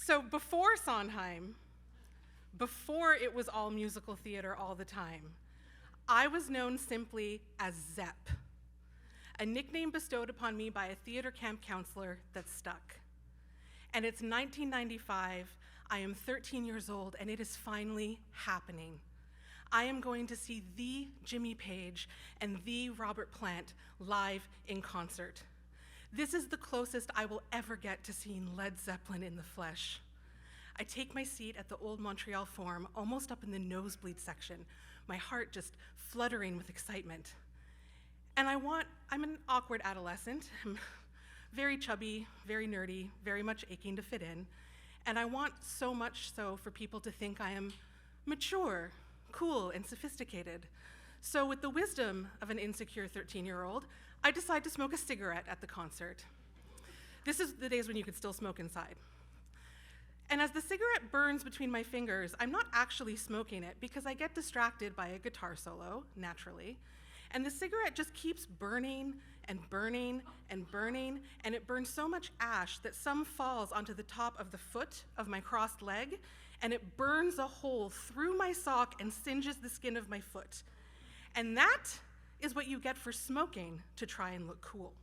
So before Sondheim, before it was all musical theater all the time, I was known simply as Zepp, a nickname bestowed upon me by a theater camp counselor that stuck. And it's 1995, I am 13 years old, and it is finally happening. I am going to see the Jimmy Page and the Robert Plant live in concert. This is the closest I will ever get to seeing Led Zeppelin in the flesh. I take my seat at the old Montreal Forum, almost up in the nosebleed section, my heart just fluttering with excitement. And I'm an awkward adolescent. I'm very chubby, very nerdy, very much aching to fit in. And I want so much so for people to think I am mature, cool, and sophisticated. So with the wisdom of an insecure 13-year-old, I decide to smoke a cigarette at the concert. This is the days when you could still smoke inside. And as the cigarette burns between my fingers, I'm not actually smoking it because I get distracted by a guitar solo, naturally. And the cigarette just keeps burning and burning and burning, and it burns so much ash that some falls onto the top of the foot of my crossed leg, and it burns a hole through my sock and singes the skin of my foot. And that is what you get for smoking to try and look cool.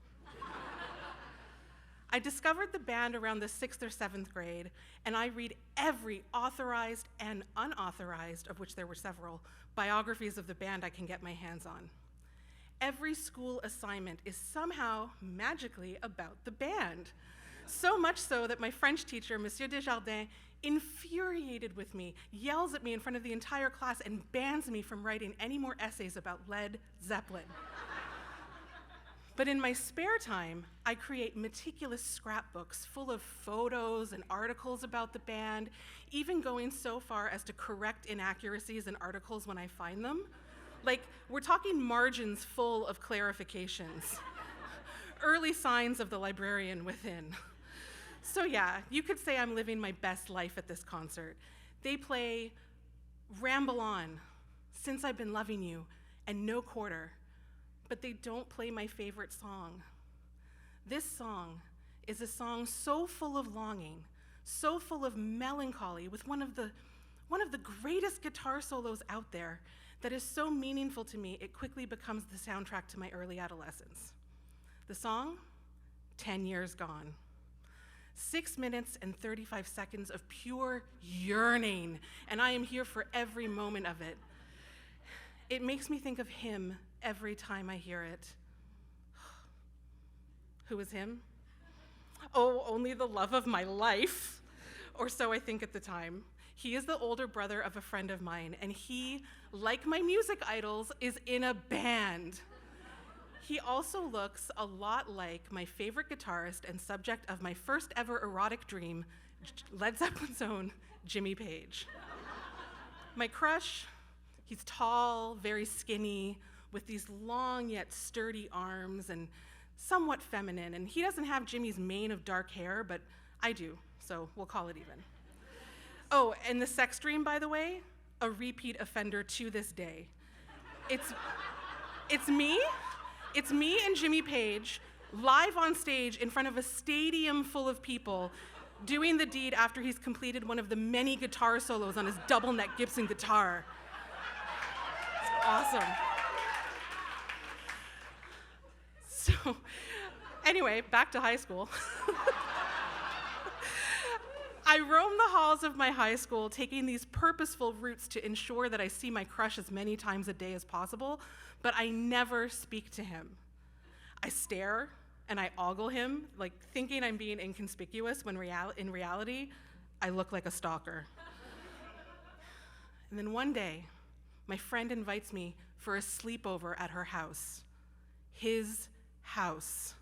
I discovered the band around the 6th or 7th grade, and I read every authorized and unauthorized, of which there were several, biographies of the band I can get my hands on. Every school assignment is somehow magically about the band. So much so that my French teacher, Monsieur Desjardins, infuriated with me, yells at me in front of the entire class and bans me from writing any more essays about Led Zeppelin. But in my spare time, I create meticulous scrapbooks full of photos and articles about the band, even going so far as to correct inaccuracies in articles when I find them. Like, we're talking margins full of clarifications. Early signs of the librarian within. So yeah, you could say I'm living my best life at this concert. They play Ramble On, Since I've Been Loving You, and No Quarter, but they don't play my favorite song. This song is a song so full of longing, so full of melancholy, with one of the greatest guitar solos out there that is so meaningful to me, it quickly becomes the soundtrack to my early adolescence. The song, 10 Years Gone. 6 minutes and 35 seconds of pure yearning, and I am here for every moment of it. It makes me think of him every time I hear it. Who is him? Oh, only the love of my life, or so I think at the time. He is the older brother of a friend of mine, and he, like my music idols, is in a band. He also looks a lot like my favorite guitarist and subject of my first ever erotic dream, Led Zeppelin's own Jimmy Page. My crush, he's tall, very skinny, with these long yet sturdy arms and somewhat feminine. And he doesn't have Jimmy's mane of dark hair, but I do, so we'll call it even. Oh, and the sex dream, by the way, a repeat offender to this day. It's me and Jimmy Page, live on stage in front of a stadium full of people, doing the deed after he's completed one of the many guitar solos on his double neck Gibson guitar. It's awesome. So, anyway, back to high school. I roam the halls of my high school, taking these purposeful routes to ensure that I see my crush as many times a day as possible, but I never speak to him. I stare and I ogle him, like thinking I'm being inconspicuous when in reality, I look like a stalker. And then one day, my friend invites me for a sleepover at her house, his house.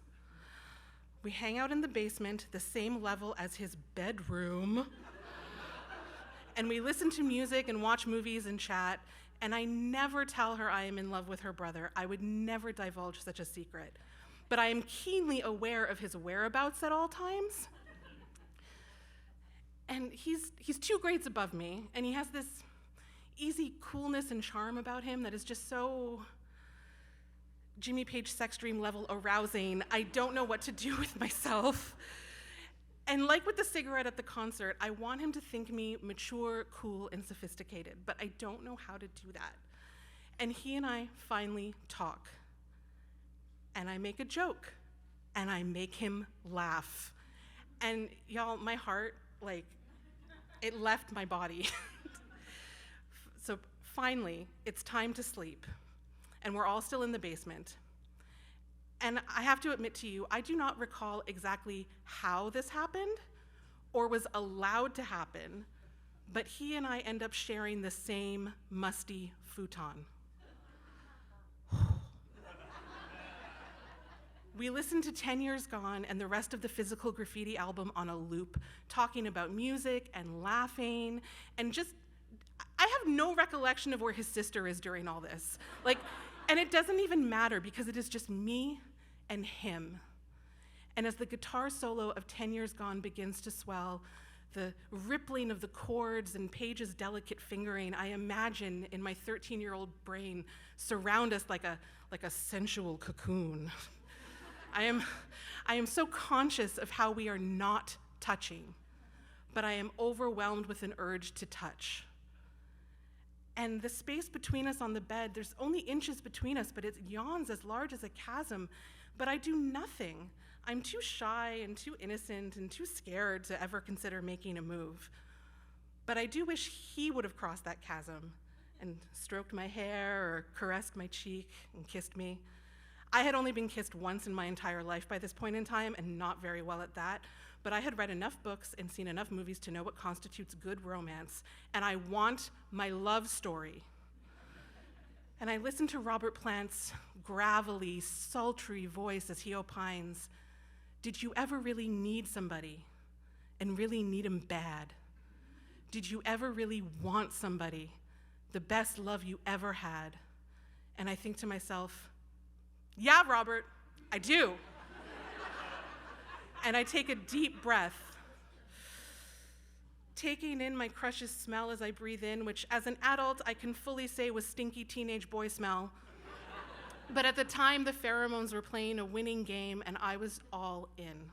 We hang out in the basement, the same level as his bedroom, and we listen to music and watch movies and chat, and I never tell her I am in love with her brother. I would never divulge such a secret. But I am keenly aware of his whereabouts at all times. And he's 2 grades above me, and he has this easy coolness and charm about him that is just so Jimmy Page sex dream level arousing. I don't know what to do with myself. And like with the cigarette at the concert, I want him to think me mature, cool, and sophisticated, but I don't know how to do that. And he and I finally talk. And I make a joke, and I make him laugh. And y'all, my heart, it left my body. So finally, it's time to sleep, and we're all still in the basement. And I have to admit to you, I do not recall exactly how this happened or was allowed to happen, but he and I end up sharing the same musty futon. We listened to 10 Years Gone and the rest of the Physical Graffiti album on a loop, talking about music and laughing, and I have no recollection of where his sister is during all this. And it doesn't even matter because it is just me and him. And as the guitar solo of 10 Years Gone begins to swell, the rippling of the chords and Paige's delicate fingering, I imagine in my 13-year-old brain surround us like a sensual cocoon. I am so conscious of how we are not touching, but I am overwhelmed with an urge to touch. And the space between us on the bed, there's only inches between us, but it yawns as large as a chasm, but I do nothing. I'm too shy and too innocent and too scared to ever consider making a move. But I do wish he would have crossed that chasm and stroked my hair or caressed my cheek and kissed me. I had only been kissed once in my entire life by this point in time, and not very well at that, but I had read enough books and seen enough movies to know what constitutes good romance, and I want my love story. And I listened to Robert Plant's gravelly, sultry voice as he opines, "Did you ever really need somebody and really need him bad? Did you ever really want somebody, the best love you ever had?" And I think to myself, yeah, Robert, I do. And I take a deep breath, taking in my crush's smell as I breathe in, which as an adult I can fully say was stinky teenage boy smell. But at the time, the pheromones were playing a winning game, and I was all in.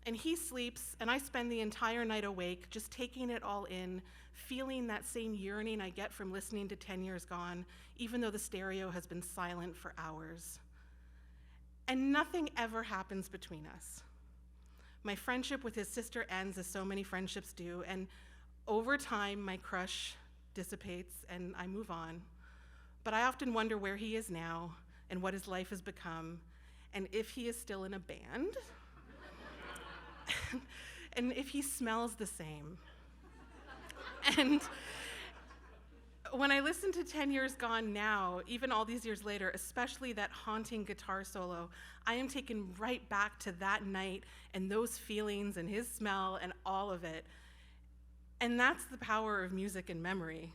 And he sleeps, and I spend the entire night awake, just taking it all in, feeling that same yearning I get from listening to 10 Years Gone, even though the stereo has been silent for hours. And nothing ever happens between us. My friendship with his sister ends as so many friendships do, and over time, my crush dissipates and I move on. But I often wonder where he is now and what his life has become, and if he is still in a band, and if he smells the same. And when I listen to 10 Years Gone now, even all these years later, especially that haunting guitar solo, I am taken right back to that night and those feelings and his smell and all of it. And that's the power of music and memory,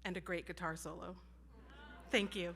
and a great guitar solo. Thank you.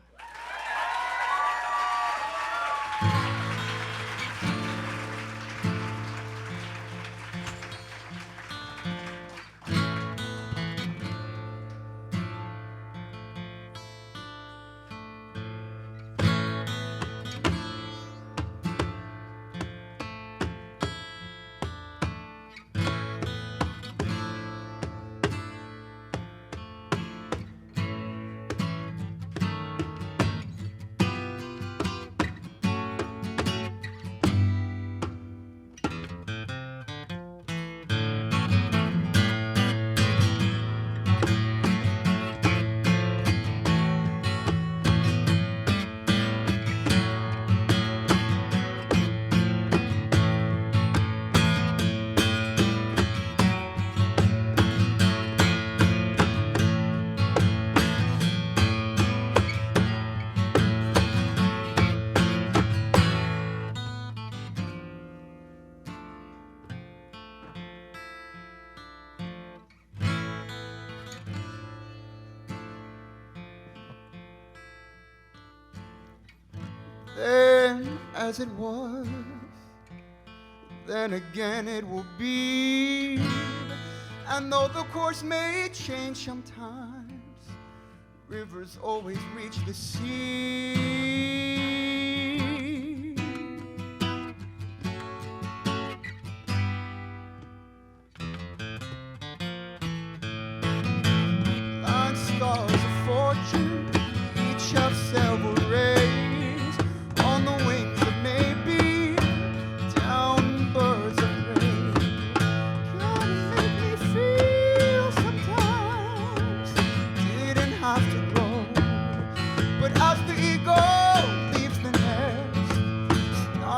Then as it was, then again it will be. And though the course may change sometimes, rivers always reach the sea.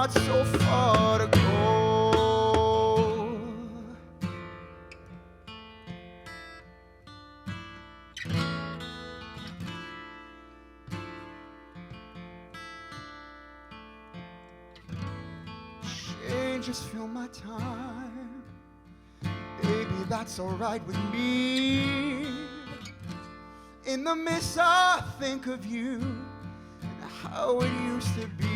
got so far to go. Changes fill my time, baby, that's alright with me. In the mist I think of you and how it used to be.